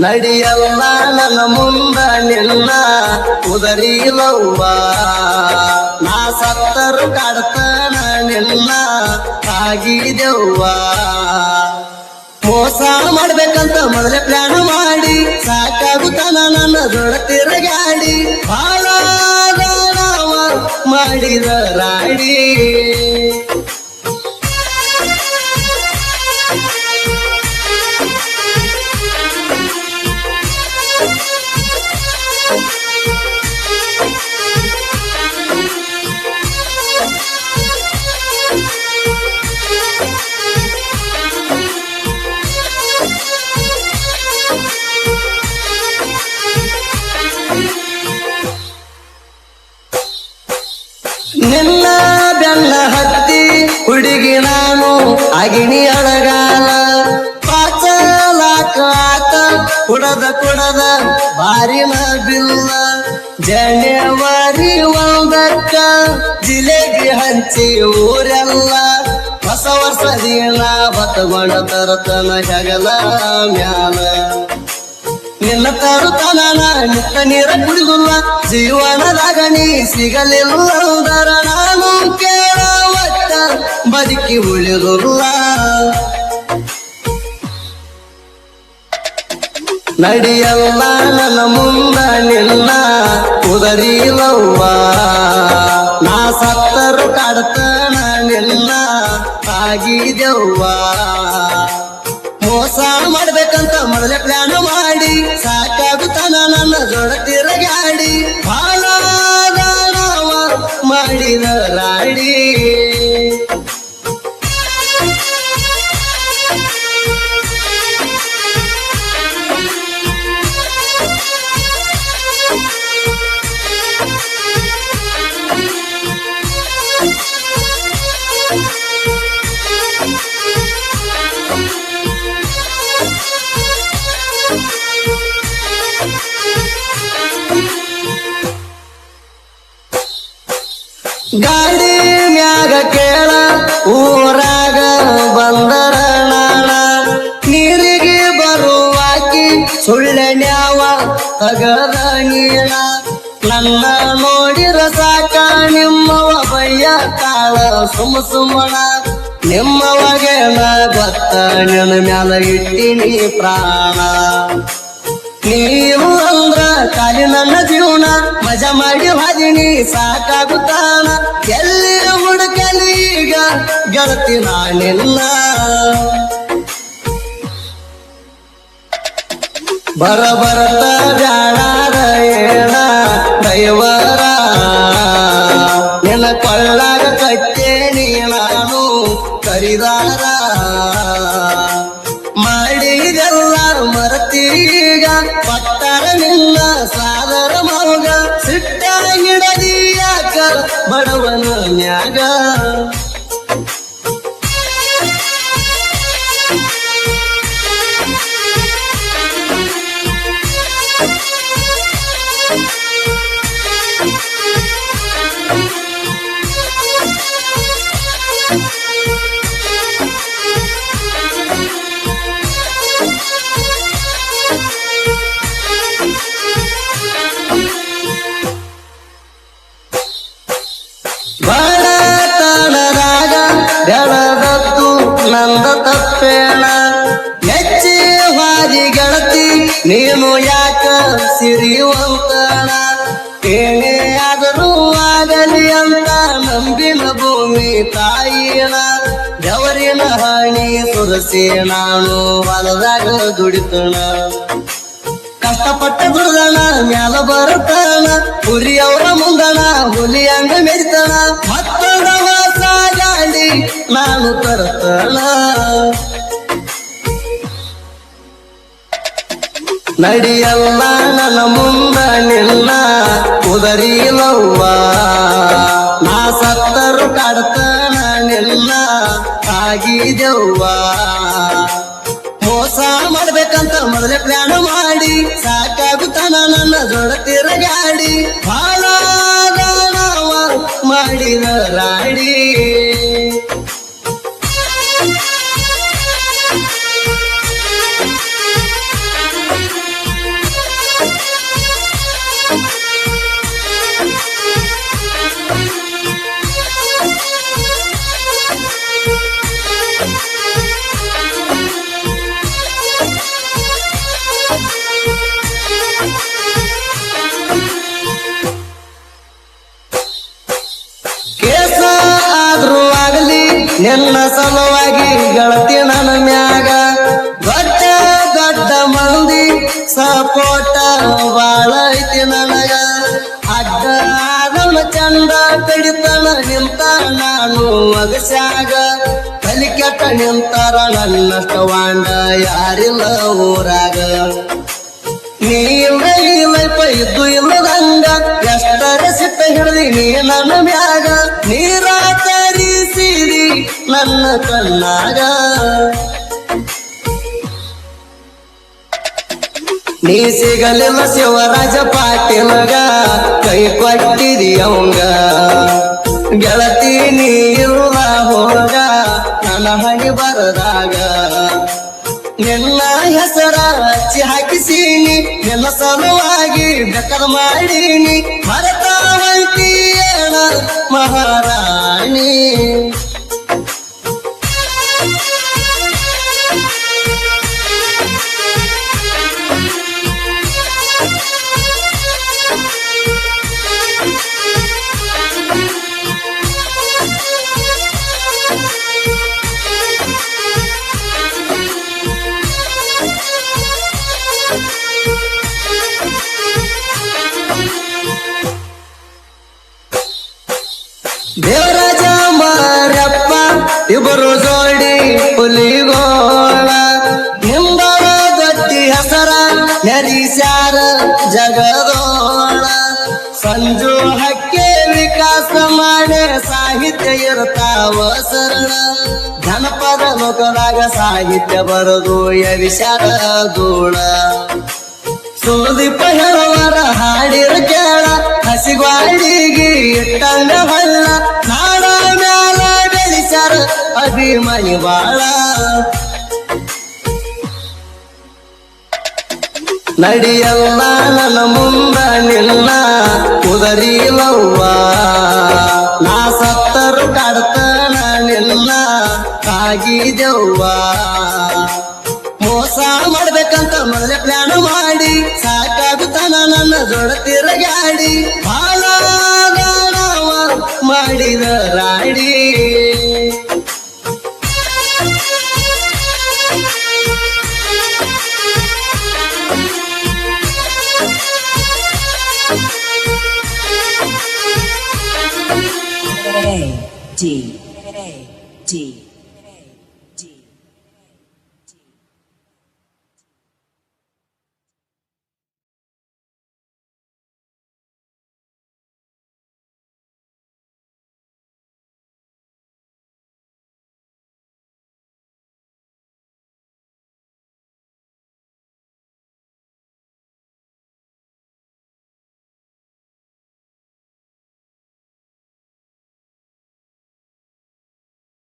ನಡಿಯಲ್ಲ ನನ್ನ ಮುಂದ ನಿನ್ನ ಉದರಿಲವ್ವ ನಾ ಸತ್ತರು ಕಾಡ್ತಾನ ನಿನ್ನ ಆಗಿದೆವ್ವ ಮೋಸ ಮಾಡ್ಬೇಕಂತ ಮೊದಲೇ ಪ್ಲಾನ್ ಮಾಡಿ ಸಾಕಾಗುತ್ತಾನ ನನ್ನ ದೊಡ್ಡ ತಿರುಗಾಡಿ ಬಾಳ ನಾವ ಮಾಡಿದ ರಾಡಿ ನಿನ್ನ ಬೆನ್ನ ಹತ್ತಿ ಹುಡುಗಿ ನಾನು ಅಗಿನಿ ಅಳಗಾಲ ಪಾಚಲಾಕ ಆತ ಕುಡದ ಬಾರಿನ ಬಿಲ್ಲ ಜನವರಿ 1ಕ್ಕ ಜಿಲೇಬಿ ಹಂಚಿ ಊರೆಲ್ಲ ಹೊಸ ವರ್ಷ ದಿನ ಬತ್ತಗೊಂಡ ತರತನ ಹೆಗಲ ಮ್ಯಾಲ ನಿನ್ನ ತರುತ್ತಾನ ನಿತ್ತ ನೀರ ಕುಡಿದುಲ್ಲ ಜೀವನದಾಗ ನೀ ಸಿಗಲಿಲ್ಲದರ ನಾನು ಕೇಳವತ್ತ ಬದುಕಿ ಉಳಿದುಲ್ಲ ನಡಿಯಲ್ಲ ನನ್ನ ಮುಂದ ನಿನ್ನ ಉದರಿಲವ್ವ ನಾ ಸತ್ತರು ಕಾಡ್ತಾನ ನಿನ್ನ ಆಗಿದೆವ್ವ ಮೋಸ ಮಾಡ್ಬೇಕಂತ ಮೊದಲೇ ಪ್ಲಾನ್ ಮಾಡಿ ಸಾಕಾಗುತ್ತಾನ ನನ್ನ ಜೋಡ ತಿರುಗಾಡಿ ಬಾಳ ನಾವ ಮಾಡಿದ ರಾಡಿ ಗಾಡಿ ಮ್ಯಾಗ ಕೇಳ ಊರಾಗ ಬಂದರ ನಾಣ ನೀರಿಗೆ ಬರುವಾಕಿ ಸುಳ್ಳೆನ್ಯಾವ ತಗದ ನೀಳ ನನ್ನ ನೋಡಿರ ಸಾಕ ನಿಮ್ಮವ ಬಯ್ಯ ತಾಳ ಸುಮ್ಮಣ ನಿಮ್ಮವಗೆ ನಾ ಗೊತ್ತ ನಿನ್ನ ಮ್ಯಾಲ ಇಟ್ಟಿನಿ ಪ್ರಾಣ ನೀವು ಅಂದ್ರ ಕಾಲಿ ನನ್ನ ಜೀವನ ಮಜಾ ಮಾಡಿ ಹಾದಿನಿ ಸಾಕಾಗುತ್ತಾನ ಎಲ್ಲಿ ಹುಡುಕಲಿ ಈಗ ಗೆಳತಿ ನಾನೆಲ್ಲ ಬರತ ಜಾಣಾರ ಏಣ ದೈವರ ನಿನ್ನ ಕೊಳ್ಳಾಗ ಕಟ್ಟೇನಿ ನಾನು ಕರಿದಾರ ಮಾಡಿದೆಲ್ಲ ಮರತೀಗ ಪಟ್ಟರ ನಿನ್ನ ಸಾದರ ಮೌಗ ಸಿಟ್ಟ ಗಿಡದಿಯಾಕ ಬಡವನ ನ್ಯಾಗ ಬಡತನದಾಗ ಬೆಳದತ್ತು ನಂದ ತಪ್ಪೇಣ ಮೆಚ್ಚಿ ಹಾದಿ ಗೆಳತಿ ನೀನು ಯಾಕ ಸಿರಿವಂತಣ ಏನೇ ಆದರೂ ಆಗಲಿ ಅಂತ ನಂಬಿನ ಭೂಮಿ ತಾಯಿನ ದೇವರಿನ ಹಣಿ ಸುರಸಿ ನಾನು ಹೊಲದಾಗ ದುಡಿತಣ ಕಷ್ಟಪಟ್ಟ ದುಡ್ದಣ ಮ್ಯಾಲ ಬರುತ್ತಾನ ಹುಲಿ ಅವರ ಮುಂದಣ ಹುಲಿ ಹಂಗ ಮೆರಿತಾನ ಮತ್ತೊಂದ ಹೊಸ ಗಾಡಿ ನಾನು ತರ್ತಾನ ನಡಿಯಲ್ಲ ನನ್ನ ಮುಂದ ನಿನ್ನ ಉದರಿಲವ್ವ ನಾ ಸತ್ತರು ಕಾಡ್ತಾನ ನಿನ್ನ ಆಗಿದೆವ್ವ ಮೋಸ ಮಾಡ್ಬೇಕಂತ ಮೊದಲೇ ಪ್ಲಾನ್ ಮಾಡಿ ಸಾಕಾಗುತ್ತಾನ ನನ್ನ ಜೋಡ ತಿರುಗಾಡಿ ಬಾಳ ನಾವ ಮಾಡಿದ ರಾಡಿ ನಿನ್ನ ಸಲುವಾಗಿ ಗೆಳತಿ ನನ್ನ ಮ್ಯಾಗ ದೊಡ್ಡ ದೊಡ್ಡ ಮಂದಿ ಸಪೋಟ ಬಾಳ ಐತಿ ನನಗ ಅಡ್ಡ ಆದವನ ಚಂದ ಕಡಿತನ ನಿಂತ ನಾನು ಅಗಸ್ಯಾಗ ತಲಿ ಕೆಟ್ಟ ನಿಂತಾರ ನನ್ನಷ್ಟ ವಾಂಡ ಯಾರಿಲ್ಲ ಊರಾಗ ನೀ ಲೈಫ ಇದ್ದು ಇಲ್ಲದಂಗ ಎಷ್ಟರ ಸಿಟ್ಟ ಹಿಡ್ದಿ ನೀ ನನ್ನ ಮ್ಯಾಗ ನೀರ ತರಿಸಿದಿ ನನ್ನ ಕಣ್ಣಾಗ ನೀ ಸಿಗಲಿಲ್ಲ ಶಿವರಾಜ ಪಾಟೀಲಗ ಕೈ ಕೊಟ್ಟಿದಿ ಅವಂಗ ಗೆಳತಿ ನೀ ಇರುವ ಹೋಗ ನನ್ನ ಹಣಿ ಬರದಾಗ ನಿನ್ನ ಹೆಸರ ಹಚ್ಚಿ ಹಾಕಿಸೀನಿ ನಿನ್ನ ಸಲುವಾಗಿ ಬೆಕ್ಕದ ಮಾಡೀನಿ ಮರತಾವಂತೀಯಣ ಮಹಾರಾಣಿ ದೇವರಾಜ ಮಾರಪ್ಪ ಇಬ್ಬರು ಜೋಡಿ ಹುಲಿಗೋಳ ನಿಂಬಳ ದೊಡ್ಡಿ ಹೆಸರ ನೆರಿಸ್ಯಾರ ಜಗದೋಳ ಸಂಜು ಹಕ್ಕೆ ವಿಕಾಸ ಮಾಡೆ ಸಾಹಿತ್ಯ ಇರ್ತಾವ ಸರಳ ಜನಪದ ಲೋಕದಾಗ ಸಾಹಿತ್ಯ ಬರದು ಎರಿಸ್ಯಾರ ಧೂಳ ಸುದೀಪ ಹೇಳುವರ ಹಾಡಿರ ಕೇಳ ಹಸಿಗ್ವಾಡಿಗೆ ಇಟ್ಟಂಗ ಹಳ್ಳ ನಾಡ ಮ್ಯಾಲ ಬೆಳಿಸ್ಯಾರ ಅಭಿಮಾನಿ ಬಾಳ ನಡಿಯಲ್ಲ ನನ್ನ ಮುಂದ ನಿನ್ನ ಕುದರಿಲವ್ವ ನಾ ಸತ್ತರು ಕಾಡ್ತಾನ ನಿನ್ನ ಕಾಗಿದೆವ್ವ ಮೋಸ ಮಾಡ್ಬೇಕಂತ ಮೊದಲೇ ಪ್ಲಾನ್ ಮಾಡಿ ಸಾಕಾಗುತ್ತಾನ ನನ್ನ ಜೋಡ ತಿರುಗಾಡಿ ಬಾಳ ಮಾಡಿದ ರಾಡಿ A D